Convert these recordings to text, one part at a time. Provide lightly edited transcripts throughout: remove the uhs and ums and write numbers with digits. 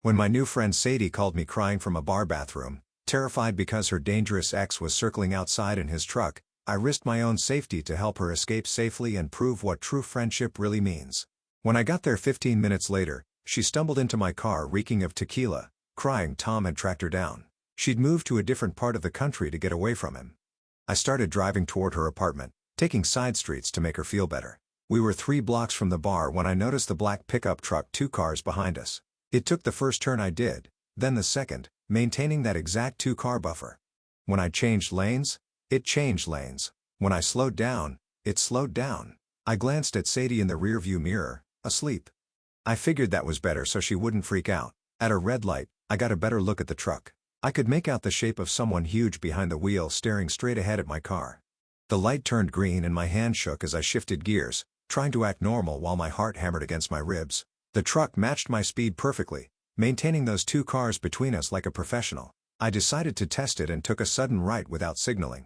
When my new friend Sadie called me crying from a bar bathroom, terrified because her dangerous ex was circling outside in his truck, I risked my own safety to help her escape safely and prove what true friendship really means. When I got there 15 minutes later, she stumbled into my car reeking of tequila, crying Tom had tracked her down. She'd moved to a different part of the country to get away from him. I started driving toward her apartment, taking side streets to make her feel better. We were 3 blocks from the bar when I noticed the black pickup truck 2 cars behind us. It took the first turn I did, then the second, maintaining that exact 2-car buffer. When I changed lanes, it changed lanes. When I slowed down, it slowed down. I glanced at Sadie in the rearview mirror, asleep. I figured that was better so she wouldn't freak out. At a red light, I got a better look at the truck. I could make out the shape of someone huge behind the wheel staring straight ahead at my car. The light turned green and my hand shook as I shifted gears, trying to act normal while my heart hammered against my ribs. The truck matched my speed perfectly, maintaining those 2 cars between us like a professional. I decided to test it and took a sudden right without signaling.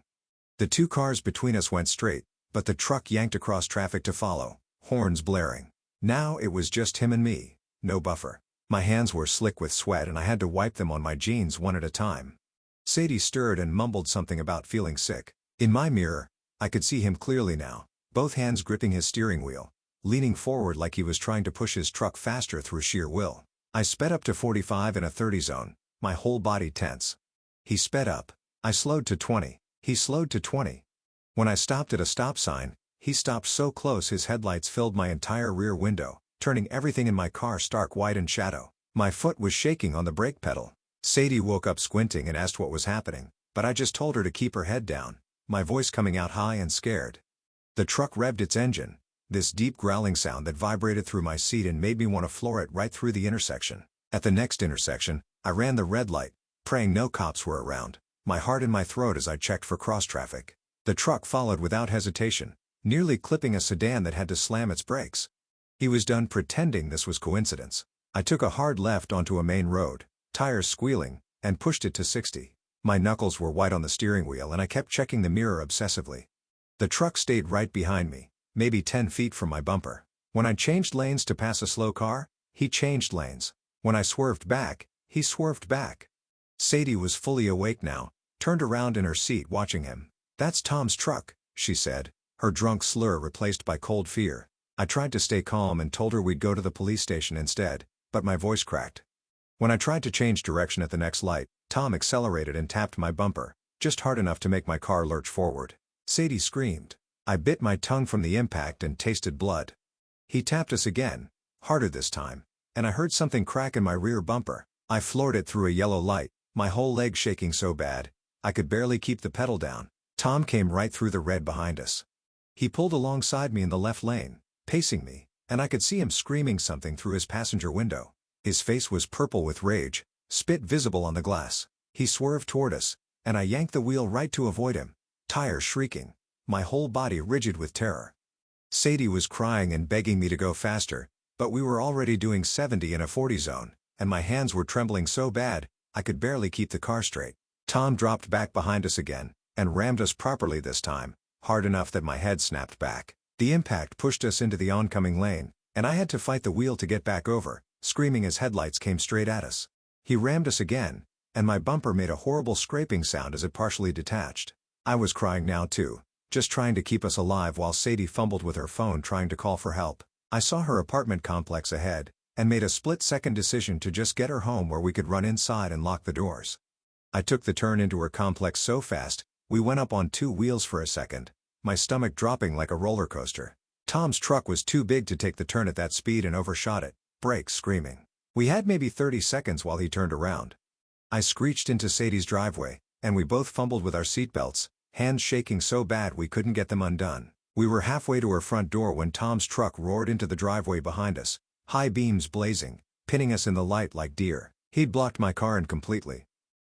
The 2 cars between us went straight, but the truck yanked across traffic to follow, horns blaring. Now it was just him and me, no buffer. My hands were slick with sweat and I had to wipe them on my jeans one at a time. Sadie stirred and mumbled something about feeling sick. In my mirror, I could see him clearly now, both hands gripping his steering wheel, leaning forward like he was trying to push his truck faster through sheer will. I sped up to 45 in a 30 zone, my whole body tense. He sped up. I slowed to 20. He slowed to 20. When I stopped at a stop sign, he stopped so close his headlights filled my entire rear window, turning everything in my car stark white in shadow. My foot was shaking on the brake pedal. Sadie woke up squinting and asked what was happening, but I just told her to keep her head down, my voice coming out high and scared. The truck revved its engine, this deep growling sound that vibrated through my seat and made me want to floor it right through the intersection. At the next intersection, I ran the red light, praying no cops were around, my heart in my throat as I checked for cross traffic. The truck followed without hesitation, nearly clipping a sedan that had to slam its brakes. He was done pretending this was coincidence. I took a hard left onto a main road, tires squealing, and pushed it to 60. My knuckles were white on the steering wheel and I kept checking the mirror obsessively. The truck stayed right behind me, maybe 10 feet from my bumper. When I changed lanes to pass a slow car, he changed lanes. When I swerved back, he swerved back. Sadie was fully awake now, turned around in her seat watching him. "That's Tom's truck," she said, her drunk slur replaced by cold fear. I tried to stay calm and told her we'd go to the police station instead, but my voice cracked. When I tried to change direction at the next light, Tom accelerated and tapped my bumper, just hard enough to make my car lurch forward. Sadie screamed. I bit my tongue from the impact and tasted blood. He tapped us again, harder this time, and I heard something crack in my rear bumper. I floored it through a yellow light, my whole leg shaking so bad, I could barely keep the pedal down. Tom came right through the red behind us. He pulled alongside me in the left lane, pacing me, and I could see him screaming something through his passenger window. His face was purple with rage, spit visible on the glass. He swerved toward us, and I yanked the wheel right to avoid him, tires shrieking, my whole body rigid with terror. Sadie was crying and begging me to go faster, but we were already doing 70 in a 40 zone, and my hands were trembling so bad, I could barely keep the car straight. Tom dropped back behind us again, and rammed us properly this time, hard enough that my head snapped back. The impact pushed us into the oncoming lane, and I had to fight the wheel to get back over, screaming as headlights came straight at us. He rammed us again, and my bumper made a horrible scraping sound as it partially detached. I was crying now too, just trying to keep us alive while Sadie fumbled with her phone trying to call for help. I saw her apartment complex ahead, and made a split-second decision to just get her home where we could run inside and lock the doors. I took the turn into her complex so fast, we went up on 2 wheels for a second, my stomach dropping like a roller coaster. Tom's truck was too big to take the turn at that speed and overshot it, brakes screaming. We had maybe 30 seconds while he turned around. I screeched into Sadie's driveway, and we both fumbled with our seatbelts, hands shaking so bad we couldn't get them undone. We were halfway to her front door when Tom's truck roared into the driveway behind us, high beams blazing, pinning us in the light like deer. He'd blocked my car in completely.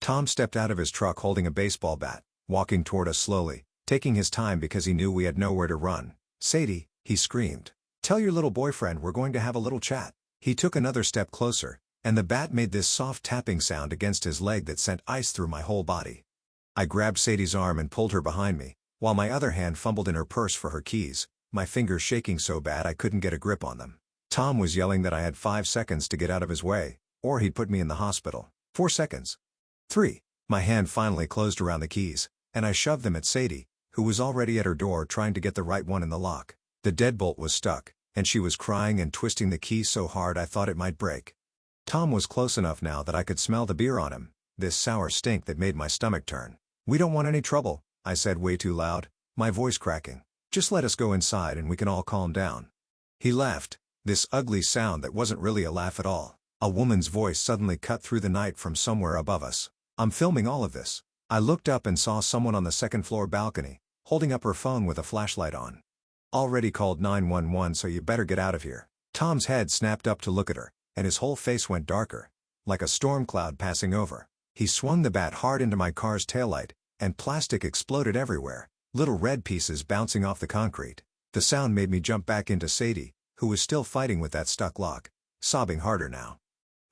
Tom stepped out of his truck holding a baseball bat, walking toward us slowly, taking his time because he knew we had nowhere to run. "Sadie," he screamed. "Tell your little boyfriend we're going to have a little chat." He took another step closer, and the bat made this soft tapping sound against his leg that sent ice through my whole body. I grabbed Sadie's arm and pulled her behind me, while my other hand fumbled in her purse for her keys, my fingers shaking so bad I couldn't get a grip on them. Tom was yelling that I had 5 seconds to get out of his way, Or he'd put me in the hospital. 4 seconds. 3. My hand finally closed around the keys, and I shoved them at Sadie, who was already at her door trying to get the right one in the lock. The deadbolt was stuck, and she was crying and twisting the key so hard I thought it might break. Tom was close enough now that I could smell the beer on him, this sour stink that made my stomach turn. "We don't want any trouble," I said way too loud, my voice cracking. "Just let us go inside and we can all calm down." He laughed, this ugly sound that wasn't really a laugh at all. A woman's voice suddenly cut through the night from somewhere above us. "I'm filming all of this." I looked up and saw someone on the second-floor balcony, holding up her phone with a flashlight on. "Already called 911, so you better get out of here." Tom's head snapped up to look at her, and his whole face went darker, like a storm cloud passing over. He swung the bat hard into my car's taillight, and plastic exploded everywhere, little red pieces bouncing off the concrete. The sound made me jump back into Sadie, who was still fighting with that stuck lock, sobbing harder now.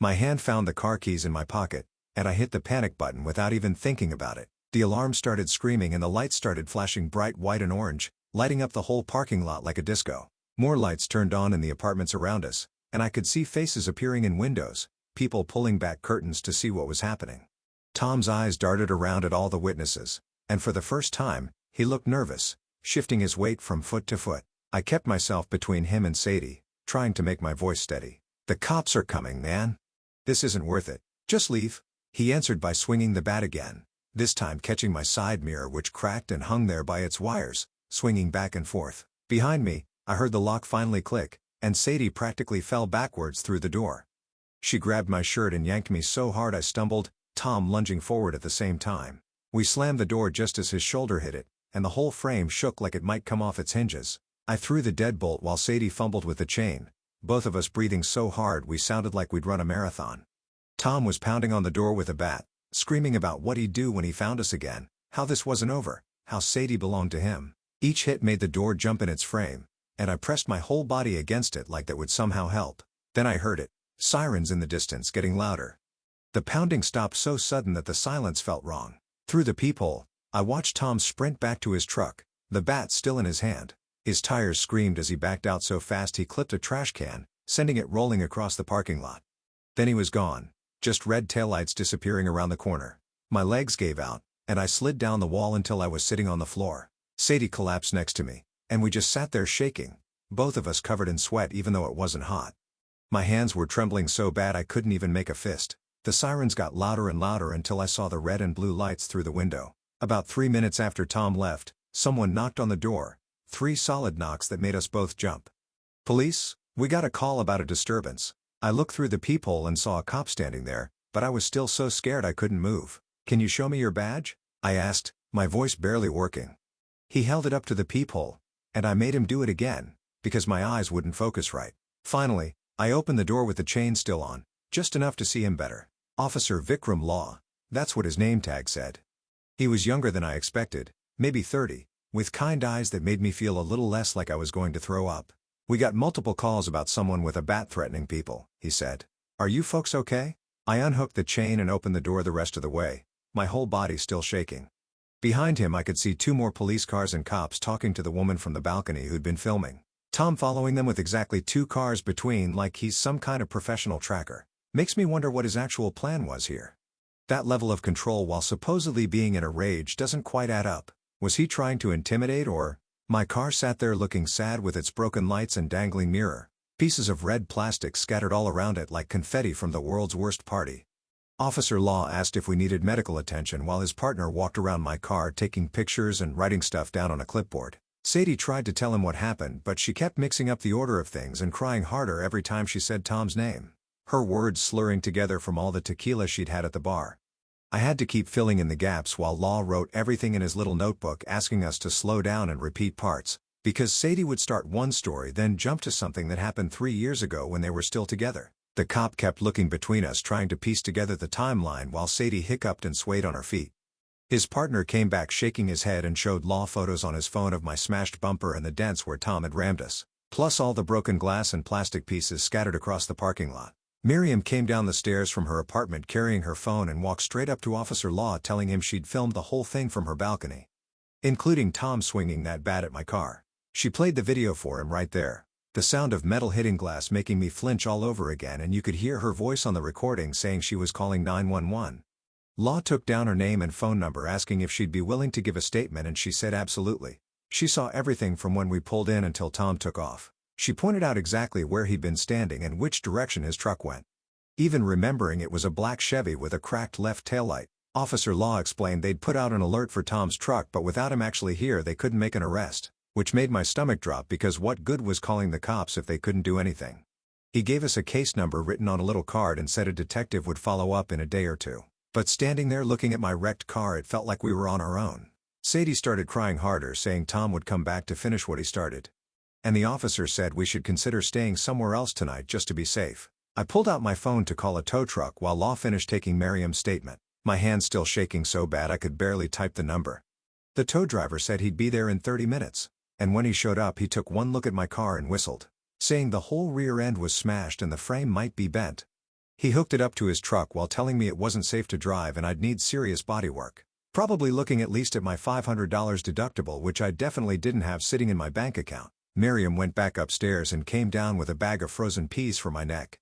My hand found the car keys in my pocket, and I hit the panic button without even thinking about it. The alarm started screaming and the lights started flashing bright white and orange, lighting up the whole parking lot like a disco. More lights turned on in the apartments around us, and I could see faces appearing in windows, people pulling back curtains to see what was happening. Tom's eyes darted around at all the witnesses, and for the first time, he looked nervous, shifting his weight from foot to foot. I kept myself between him and Sadie, trying to make my voice steady. "The cops are coming, man. This isn't worth it. Just leave." He answered by swinging the bat again, this time catching my side mirror which cracked and hung there by its wires, swinging back and forth. Behind me, I heard the lock finally click, and Sadie practically fell backwards through the door. She grabbed my shirt and yanked me so hard I stumbled, Tom lunging forward at the same time. We slammed the door just as his shoulder hit it, and the whole frame shook like it might come off its hinges. I threw the deadbolt while Sadie fumbled with the chain, both of us breathing so hard we sounded like we'd run a marathon. Tom was pounding on the door with a bat, screaming about what he'd do when he found us again, how this wasn't over, how Sadie belonged to him. Each hit made the door jump in its frame, and I pressed my whole body against it like that would somehow help. Then I heard it, sirens in the distance getting louder. The pounding stopped so sudden that the silence felt wrong. Through the peephole, I watched Tom sprint back to his truck, the bat still in his hand. His tires screamed as he backed out so fast he clipped a trash can, sending it rolling across the parking lot. Then he was gone, just red taillights disappearing around the corner. My legs gave out, and I slid down the wall until I was sitting on the floor. Sadie collapsed next to me, and we just sat there shaking, both of us covered in sweat even though it wasn't hot. My hands were trembling so bad I couldn't even make a fist. The sirens got louder and louder until I saw the red and blue lights through the window. About 3 minutes after Tom left, someone knocked on the door, 3 solid knocks that made us both jump. "Police, we got a call about a disturbance." I looked through the peephole and saw a cop standing there, but I was still so scared I couldn't move. "Can you show me your badge?" I asked, my voice barely working. He held it up to the peephole, and I made him do it again, because my eyes wouldn't focus right. Finally, I opened the door with the chain still on, just enough to see him better. Officer Vikram Law, that's what his name tag said. He was younger than I expected, maybe 30, with kind eyes that made me feel a little less like I was going to throw up. "We got multiple calls about someone with a bat threatening people," he said. "Are you folks okay?" I unhooked the chain and opened the door the rest of the way, my whole body still shaking. Behind him I could see 2 more police cars and cops talking to the woman from the balcony who'd been filming. Tom following them with exactly 2 cars between like he's some kind of professional tracker. Makes me wonder what his actual plan was here. That level of control while supposedly being in a rage doesn't quite add up. Was he trying to intimidate or? My car sat there looking sad with its broken lights and dangling mirror. Pieces of red plastic scattered all around it like confetti from the world's worst party. Officer Law asked if we needed medical attention while his partner walked around my car taking pictures and writing stuff down on a clipboard. Sadie tried to tell him what happened, but she kept mixing up the order of things and crying harder every time she said Tom's name, her words slurring together from all the tequila she'd had at the bar. I had to keep filling in the gaps while Law wrote everything in his little notebook asking us to slow down and repeat parts, because Sadie would start one story then jump to something that happened 3 years ago when they were still together. The cop kept looking between us trying to piece together the timeline while Sadie hiccuped and swayed on her feet. His partner came back shaking his head and showed Law photos on his phone of my smashed bumper and the dents where Tom had rammed us, plus all the broken glass and plastic pieces scattered across the parking lot. Miriam came down the stairs from her apartment carrying her phone and walked straight up to Officer Law telling him she'd filmed the whole thing from her balcony, including Tom swinging that bat at my car. She played the video for him right there. the sound of metal hitting glass making me flinch all over again, and you could hear her voice on the recording saying she was calling 911. Law took down her name and phone number asking if she'd be willing to give a statement, and she said absolutely. She saw everything from when we pulled in until Tom took off. She pointed out exactly where he'd been standing and which direction his truck went. Even remembering it was a black Chevy with a cracked left taillight. Officer Law explained they'd put out an alert for Tom's truck, but without him actually here they couldn't make an arrest, which made my stomach drop because what good was calling the cops if they couldn't do anything? He gave us a case number written on a little card and said a detective would follow up in a day or two. But standing there looking at my wrecked car, it felt like we were on our own. Sadie started crying harder, saying Tom would come back to finish what he started. And the officer said we should consider staying somewhere else tonight just to be safe. I pulled out my phone to call a tow truck while Law finished taking Miriam's statement, my hand still shaking so bad I could barely type the number. The tow driver said he'd be there in 30 minutes, and when he showed up he took one look at my car and whistled, saying the whole rear end was smashed and the frame might be bent. He hooked it up to his truck while telling me it wasn't safe to drive and I'd need serious bodywork. Probably looking at least at my $500 deductible, which I definitely didn't have sitting in my bank account. Miriam went back upstairs and came down with a bag of frozen peas for my neck,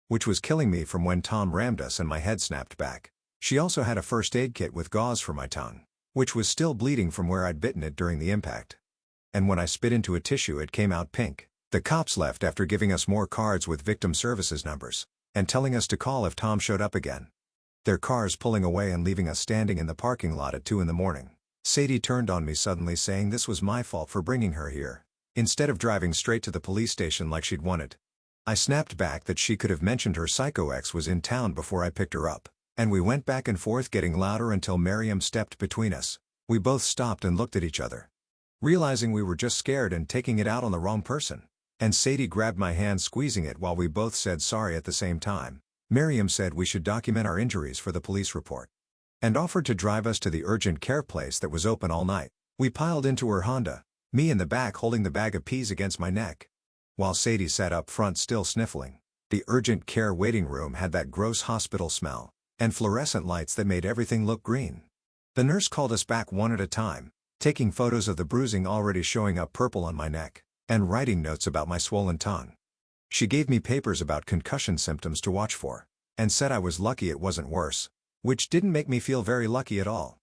which was killing me from when Tom rammed us and my head snapped back. She also had a first aid kit with gauze for my tongue, which was still bleeding from where I'd bitten it during the impact. And when I spit into a tissue it came out pink. The cops left after giving us more cards with victim services numbers, and telling us to call if Tom showed up again. Their cars pulling away and leaving us standing in the parking lot at 2 in the morning. Sadie turned on me suddenly, saying this was my fault for bringing her here, instead of driving straight to the police station like she'd wanted. I snapped back that she could have mentioned her psycho ex was in town before I picked her up, and we went back and forth getting louder until Miriam stepped between us. We both stopped and looked at each other, realizing we were just scared and taking it out on the wrong person. And Sadie grabbed my hand, squeezing it while we both said sorry at the same time. Miriam said we should document our injuries for the police report, and offered to drive us to the urgent care place that was open all night. We piled into her Honda, me in the back holding the bag of peas against my neck, while Sadie sat up front still sniffling. The urgent care waiting room had that gross hospital smell, and fluorescent lights that made everything look green. The nurse called us back one at a time, taking photos of the bruising already showing up purple on my neck, and writing notes about my swollen tongue. She gave me papers about concussion symptoms to watch for, and said I was lucky it wasn't worse, which didn't make me feel very lucky at all.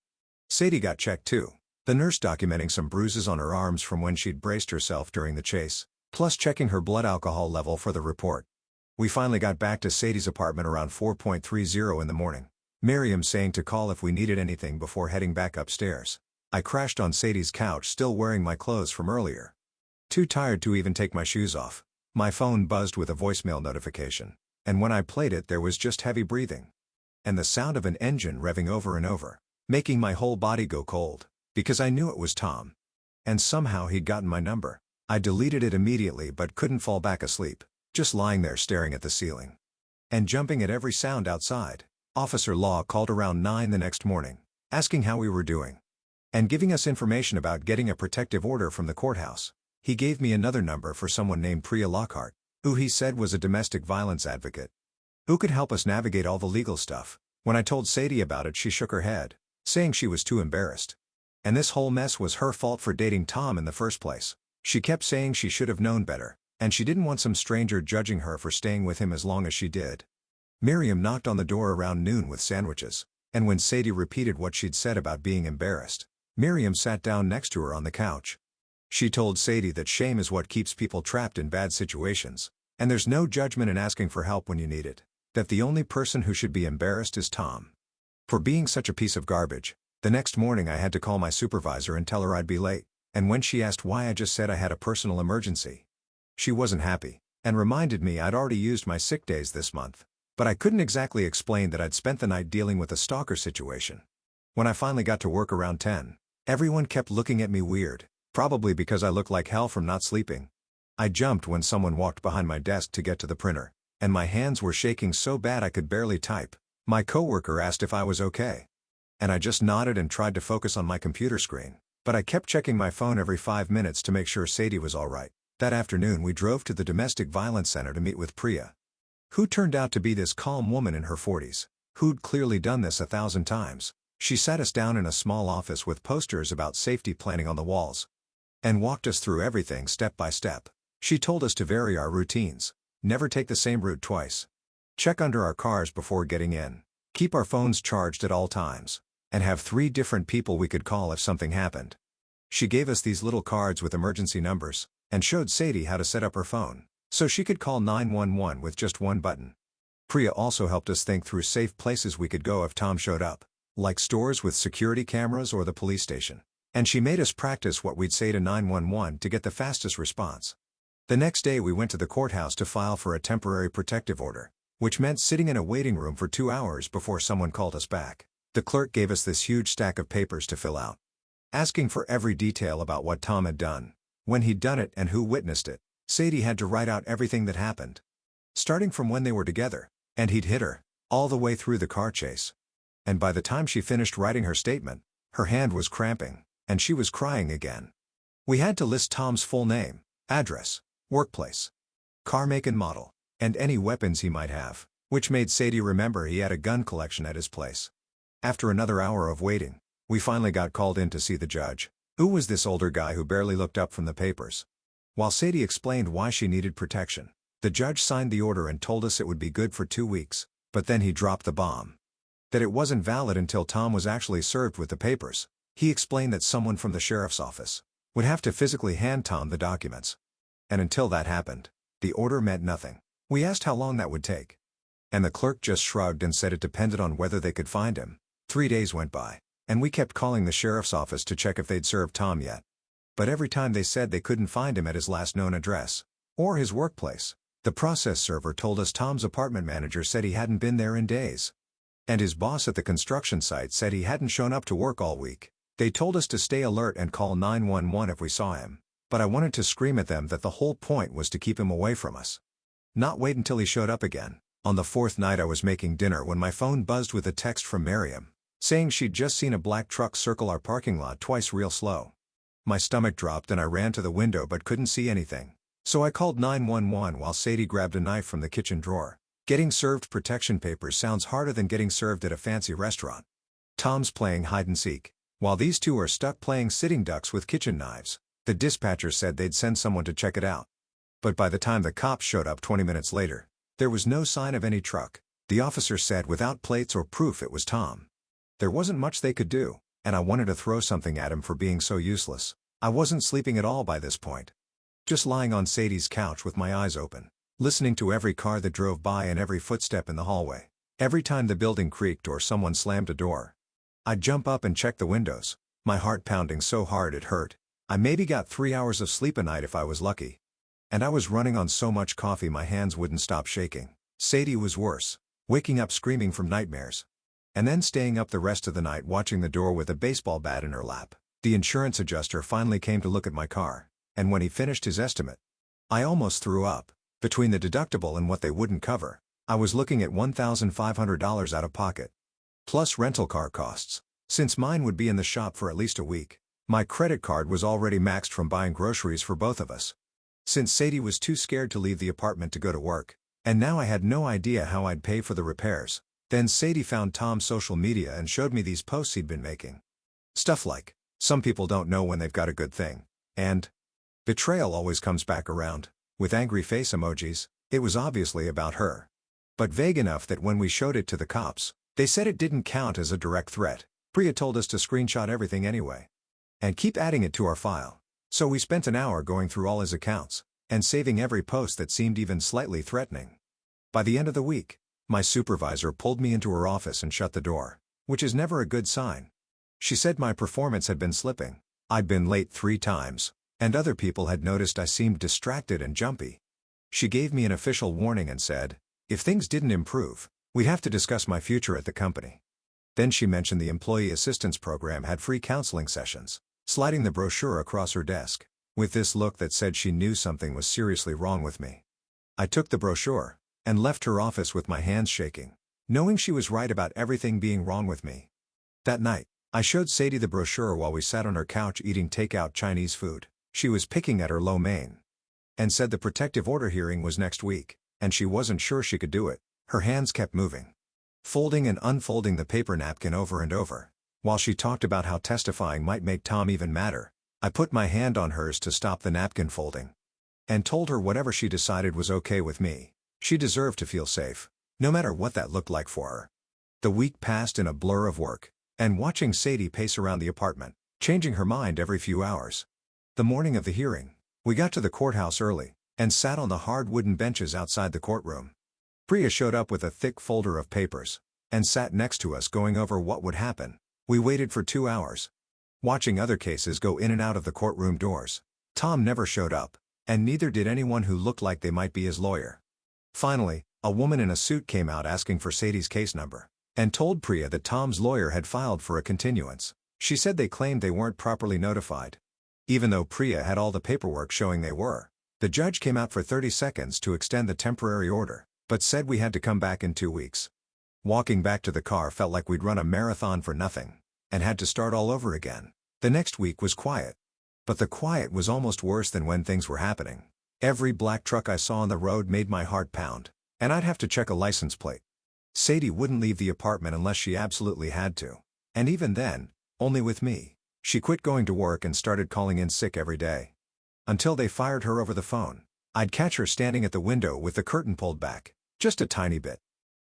Sadie got checked too, the nurse documenting some bruises on her arms from when she'd braced herself during the chase, plus checking her blood alcohol level for the report. We finally got back to Sadie's apartment around 4:30 in the morning, Miriam saying to call if we needed anything before heading back upstairs. I crashed on Sadie's couch, still wearing my clothes from earlier, too tired to even take my shoes off. My phone buzzed with a voicemail notification, and when I played it there was just heavy breathing, and the sound of an engine revving over and over, making my whole body go cold, because I knew it was Tom. And somehow he'd gotten my number. I deleted it immediately but couldn't fall back asleep, just lying there staring at the ceiling, and jumping at every sound outside. Officer Law called around 9 the next morning, asking how we were doing, and giving us information about getting a protective order from the courthouse. He gave me another number for someone named Priya Lockhart, who he said was a domestic violence advocate, who could help us navigate all the legal stuff. When I told Sadie about it she shook her head, saying she was too embarrassed, and this whole mess was her fault for dating Tom in the first place. She kept saying she should have known better, and she didn't want some stranger judging her for staying with him as long as she did. Miriam knocked on the door around noon with sandwiches, and when Sadie repeated what she'd said about being embarrassed, Miriam sat down next to her on the couch. She told Sadie that shame is what keeps people trapped in bad situations, and there's no judgment in asking for help when you need it, that the only person who should be embarrassed is Tom, for being such a piece of garbage. The next morning I had to call my supervisor and tell her I'd be late, and when she asked why I just said I had a personal emergency, she wasn't happy, and reminded me I'd already used my sick days this month, but I couldn't exactly explain that I'd spent the night dealing with a stalker situation. When I finally got to work around 10, everyone kept looking at me weird, probably because I looked like hell from not sleeping. I jumped when someone walked behind my desk to get to the printer, and my hands were shaking so bad I could barely type. My coworker asked if I was okay, and I just nodded and tried to focus on my computer screen, but I kept checking my phone every 5 minutes to make sure Sadie was all right. That afternoon we drove to the Domestic Violence Center to meet with Priya, who turned out to be this calm woman in her 40s, who'd clearly done this 1,000 times. She sat us down in a small office with posters about safety planning on the walls, and walked us through everything step by step. She told us to vary our routines. Never take the same route twice. Check under our cars before getting in. Keep our phones charged at all times. And have 3 different people we could call if something happened. She gave us these little cards with emergency numbers, and showed Sadie how to set up her phone, so she could call 911 with just one button. Priya also helped us think through safe places we could go if Tom showed up, like stores with security cameras or the police station. And she made us practice what we'd say to 911 to get the fastest response. The next day we went to the courthouse to file for a temporary protective order, which meant sitting in a waiting room for 2 hours before someone called us back. The clerk gave us this huge stack of papers to fill out, asking for every detail about what Tom had done, when he'd done it and who witnessed it. Sadie had to write out everything that happened, starting from when they were together, and he'd hit her, all the way through the car chase. And by the time she finished writing her statement, her hand was cramping, and she was crying again. We had to list Tom's full name, address, workplace, car make and model, and any weapons he might have, which made Sadie remember he had a gun collection at his place. After another hour of waiting, we finally got called in to see the judge, who was this older guy who barely looked up from the papers. While Sadie explained why she needed protection, the judge signed the order and told us it would be good for 2 weeks, but then he dropped the bomb. That it wasn't valid until Tom was actually served with the papers. He explained that someone from the sheriff's office would have to physically hand Tom the documents. And until that happened, the order meant nothing. We asked how long that would take, and the clerk just shrugged and said it depended on whether they could find him. 3 days went by, and we kept calling the sheriff's office to check if they'd served Tom yet. But every time they said they couldn't find him at his last known address, or his workplace. The process server told us Tom's apartment manager said he hadn't been there in days. And his boss at the construction site said he hadn't shown up to work all week. They told us to stay alert and call 911 if we saw him, but I wanted to scream at them that the whole point was to keep him away from us. Not wait until he showed up again. On the 4th night I was making dinner when my phone buzzed with a text from Miriam, saying she'd just seen a black truck circle our parking lot twice real slow. My stomach dropped and I ran to the window but couldn't see anything. So I called 911 while Sadie grabbed a knife from the kitchen drawer. Getting served protection papers sounds harder than getting served at a fancy restaurant. Tom's playing hide and seek, while these two are stuck playing sitting ducks with kitchen knives. The dispatcher said they'd send someone to check it out. But by the time the cops showed up 20 minutes later, there was no sign of any truck. The officer said without plates or proof it was Tom. There wasn't much they could do, and I wanted to throw something at him for being so useless. I wasn't sleeping at all by this point. Just lying on Sadie's couch with my eyes open, listening to every car that drove by and every footstep in the hallway. Every time the building creaked or someone slammed a door, I'd jump up and check the windows, my heart pounding so hard it hurt. I maybe got 3 hours of sleep a night if I was lucky. And I was running on so much coffee my hands wouldn't stop shaking. Sadie was worse, waking up screaming from nightmares, and then staying up the rest of the night watching the door with a baseball bat in her lap. The insurance adjuster finally came to look at my car, and when he finished his estimate, I almost threw up. Between the deductible and what they wouldn't cover, I was looking at $1,500 out of pocket, plus rental car costs, since mine would be in the shop for at least a week. My credit card was already maxed from buying groceries for both of us, since Sadie was too scared to leave the apartment to go to work, and now I had no idea how I'd pay for the repairs. Then Sadie found Tom's social media and showed me these posts he'd been making. Stuff like, "Some people don't know when they've got a good thing," and "Betrayal always comes back around," with angry face emojis. It was obviously about her, but vague enough that when we showed it to the cops, they said it didn't count as a direct threat. Priya told us to screenshot everything anyway, and keep adding it to our file. So we spent an hour going through all his accounts, and saving every post that seemed even slightly threatening. By the end of the week, my supervisor pulled me into her office and shut the door, which is never a good sign. She said my performance had been slipping. I'd been late 3 times, and other people had noticed I seemed distracted and jumpy. She gave me an official warning and said, if things didn't improve, we'd have to discuss my future at the company. Then she mentioned the employee assistance program had free counseling sessions, sliding the brochure across her desk, with this look that said she knew something was seriously wrong with me. I took the brochure, and left her office with my hands shaking, knowing she was right about everything being wrong with me. That night, I showed Sadie the brochure while we sat on her couch eating takeout Chinese food. She was picking at her lo mein, and said the protective order hearing was next week, and she wasn't sure she could do it. Her hands kept moving, folding and unfolding the paper napkin over and over, while she talked about how testifying might make Tom even madder. I put my hand on hers to stop the napkin folding, and told her whatever she decided was okay with me. She deserved to feel safe, no matter what that looked like for her. The week passed in a blur of work, and watching Sadie pace around the apartment, changing her mind every few hours. The morning of the hearing, we got to the courthouse early, and sat on the hard wooden benches outside the courtroom. Priya showed up with a thick folder of papers, and sat next to us going over what would happen. We waited for 2 hours, watching other cases go in and out of the courtroom doors. Tom never showed up, and neither did anyone who looked like they might be his lawyer. Finally, a woman in a suit came out asking for Sadie's case number, and told Priya that Tom's lawyer had filed for a continuance. She said they claimed they weren't properly notified, even though Priya had all the paperwork showing they were. The judge came out for 30 seconds to extend the temporary order, but said we had to come back in 2 weeks. Walking back to the car felt like we'd run a marathon for nothing, and had to start all over again. The next week was quiet. But the quiet was almost worse than when things were happening. Every black truck I saw on the road made my heart pound, and I'd have to check a license plate. Sadie wouldn't leave the apartment unless she absolutely had to. And even then, only with me. She quit going to work and started calling in sick every day. Until they fired her over the phone. I'd catch her standing at the window with the curtain pulled back, just a tiny bit,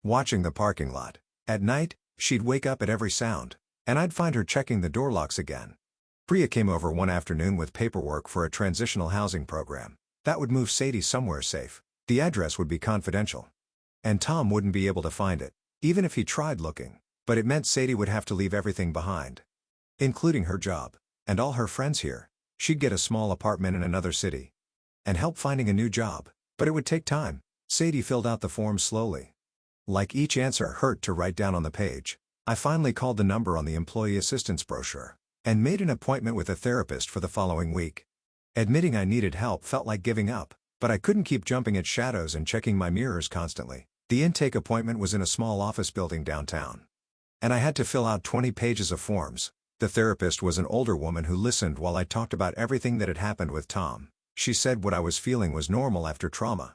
watching the parking lot. At night, she'd wake up at every sound, and I'd find her checking the door locks again. Priya came over one afternoon with paperwork for a transitional housing program that would move Sadie somewhere safe. The address would be confidential, and Tom wouldn't be able to find it, even if he tried looking. But it meant Sadie would have to leave everything behind, including her job, and all her friends here. She'd get a small apartment in another city, and help finding a new job. But it would take time. Sadie filled out the forms slowly. Like each answer hurt to write down on the page. I finally called the number on the employee assistance brochure, and made an appointment with a therapist for the following week. Admitting I needed help felt like giving up, but I couldn't keep jumping at shadows and checking my mirrors constantly. The intake appointment was in a small office building downtown, and I had to fill out 20 pages of forms. The therapist was an older woman who listened while I talked about everything that had happened with Tom. She said what I was feeling was normal after trauma,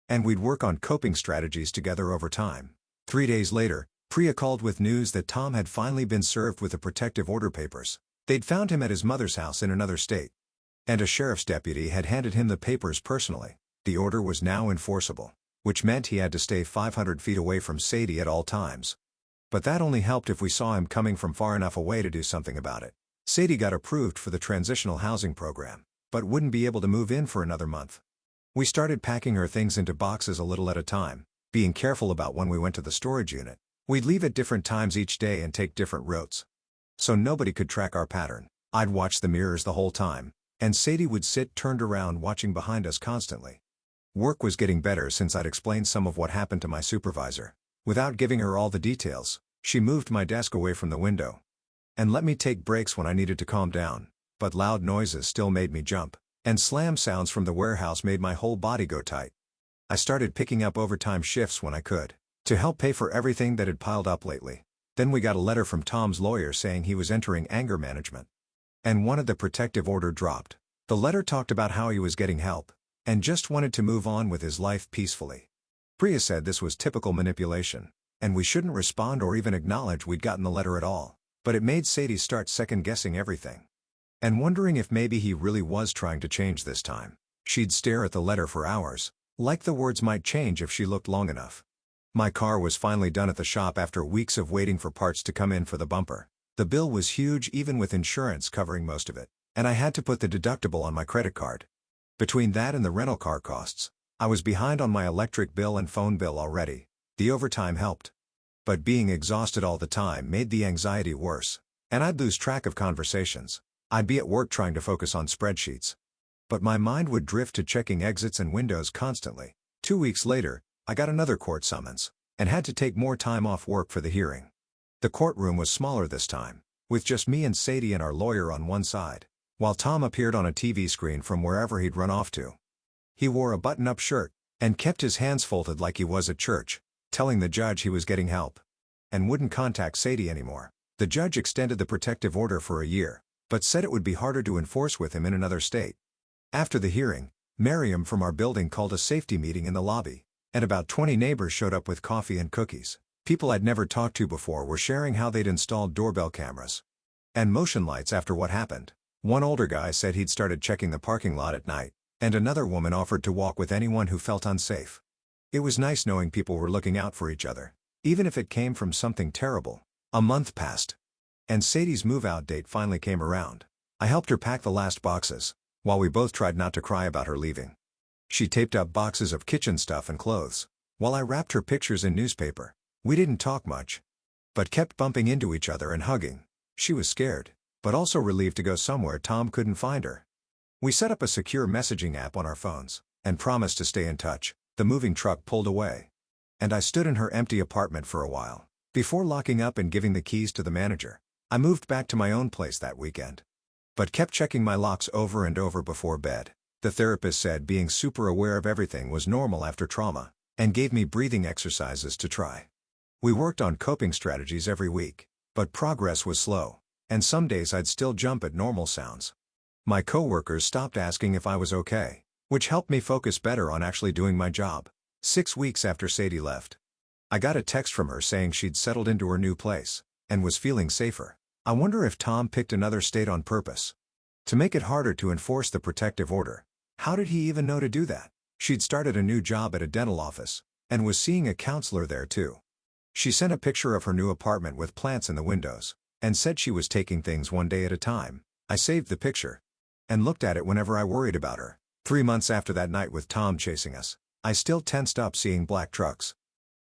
and we'd work on coping strategies together over time. 3 days later, Priya called with news that Tom had finally been served with the protective order papers. They'd found him at his mother's house in another state, and a sheriff's deputy had handed him the papers personally. The order was now enforceable, which meant he had to stay 500 feet away from Sadie at all times. But that only helped if we saw him coming from far enough away to do something about it. Sadie got approved for the transitional housing program, but wouldn't be able to move in for another month. We started packing her things into boxes a little at a time, being careful about when we went to the storage unit. We'd leave at different times each day and take different routes, so nobody could track our pattern. I'd watch the mirrors the whole time, and Sadie would sit turned around watching behind us constantly. Work was getting better since I'd explained some of what happened to my supervisor. Without giving her all the details, she moved my desk away from the window, and let me take breaks when I needed to calm down. But loud noises still made me jump, and slam sounds from the warehouse made my whole body go tight. I started picking up overtime shifts when I could, to help pay for everything that had piled up lately. Then we got a letter from Tom's lawyer saying he was entering anger management, and wanted the protective order dropped. The letter talked about how he was getting help, and just wanted to move on with his life peacefully. Priya said this was typical manipulation, and we shouldn't respond or even acknowledge we'd gotten the letter at all. But it made Sadie start second-guessing everything, and wondering if maybe he really was trying to change this time. She'd stare at the letter for hours, like the words might change if she looked long enough. My car was finally done at the shop after weeks of waiting for parts to come in for the bumper. The bill was huge even with insurance covering most of it, and I had to put the deductible on my credit card. Between that and the rental car costs, I was behind on my electric bill and phone bill already. The overtime helped, but being exhausted all the time made the anxiety worse, and I'd lose track of conversations. I'd be at work trying to focus on spreadsheets, but my mind would drift to checking exits and windows constantly. 2 weeks later, I got another court summons, and had to take more time off work for the hearing. The courtroom was smaller this time, with just me and Sadie and our lawyer on one side, while Tom appeared on a TV screen from wherever he'd run off to. He wore a button-up shirt, and kept his hands folded like he was at church, telling the judge he was getting help, and wouldn't contact Sadie anymore. The judge extended the protective order for a year, but said it would be harder to enforce with him in another state. After the hearing, Miriam from our building called a safety meeting in the lobby, and about 20 neighbors showed up with coffee and cookies. People I'd never talked to before were sharing how they'd installed doorbell cameras and motion lights after what happened. One older guy said he'd started checking the parking lot at night, And another woman offered to walk with anyone who felt unsafe. It was nice knowing people were looking out for each other, even if it came from something terrible. A month passed, and Sadie's move-out date finally came around. I helped her pack the last boxes, while we both tried not to cry about her leaving. She taped up boxes of kitchen stuff and clothes, while I wrapped her pictures in newspaper. We didn't talk much, but kept bumping into each other and hugging. She was scared, but also relieved to go somewhere Tom couldn't find her. We set up a secure messaging app on our phones, and promised to stay in touch. The moving truck pulled away, and I stood in her empty apartment for a while. Before locking up and giving the keys to the manager, I moved back to my own place that weekend, but kept checking my locks over and over before bed. The therapist said being super aware of everything was normal after trauma, and gave me breathing exercises to try. We worked on coping strategies every week, but progress was slow, and some days I'd still jump at normal sounds. My coworkers stopped asking if I was okay, which helped me focus better on actually doing my job. 6 weeks after Sadie left, I got a text from her saying she'd settled into her new place, and was feeling safer. I wonder if Tom picked another state on purpose to make it harder to enforce the protective order. How did he even know to do that? She'd started a new job at a dental office, and was seeing a counselor there too. She sent a picture of her new apartment with plants in the windows, and said she was taking things one day at a time. I saved the picture, and looked at it whenever I worried about her. 3 months after that night with Tom chasing us, I still tensed up seeing black trucks.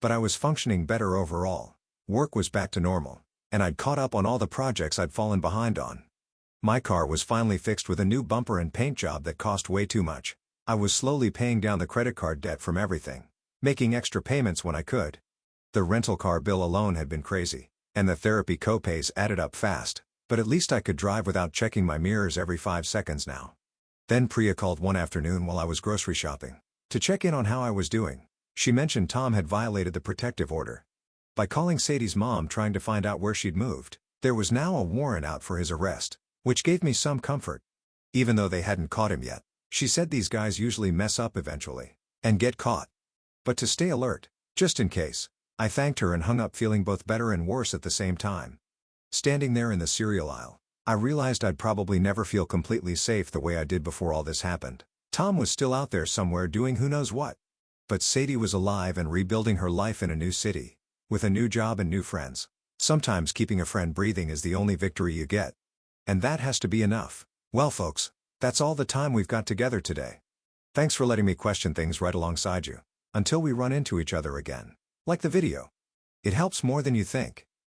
But I was functioning better overall. Work was back to normal, and I'd caught up on all the projects I'd fallen behind on. My car was finally fixed with a new bumper and paint job that cost way too much. I was slowly paying down the credit card debt from everything, making extra payments when I could. The rental car bill alone had been crazy, and the therapy copays added up fast, but at least I could drive without checking my mirrors every 5 seconds now. Then Priya called one afternoon while I was grocery shopping, to check in on how I was doing. She mentioned Tom had violated the protective order by calling Sadie's mom trying to find out where she'd moved. There was now a warrant out for his arrest, which gave me some comfort. Even though they hadn't caught him yet, she said these guys usually mess up eventually, and get caught. But to stay alert, just in case. I thanked her and hung up feeling both better and worse at the same time. Standing there in the cereal aisle, I realized I'd probably never feel completely safe the way I did before all this happened. Tom was still out there somewhere doing who knows what. But Sadie was alive and rebuilding her life in a new city, with a new job and new friends. Sometimes keeping a friend breathing is the only victory you get. And that has to be enough. Well folks, that's all the time we've got together today. Thanks for letting me question things right alongside you. Until we run into each other again. Like the video. It helps more than you think.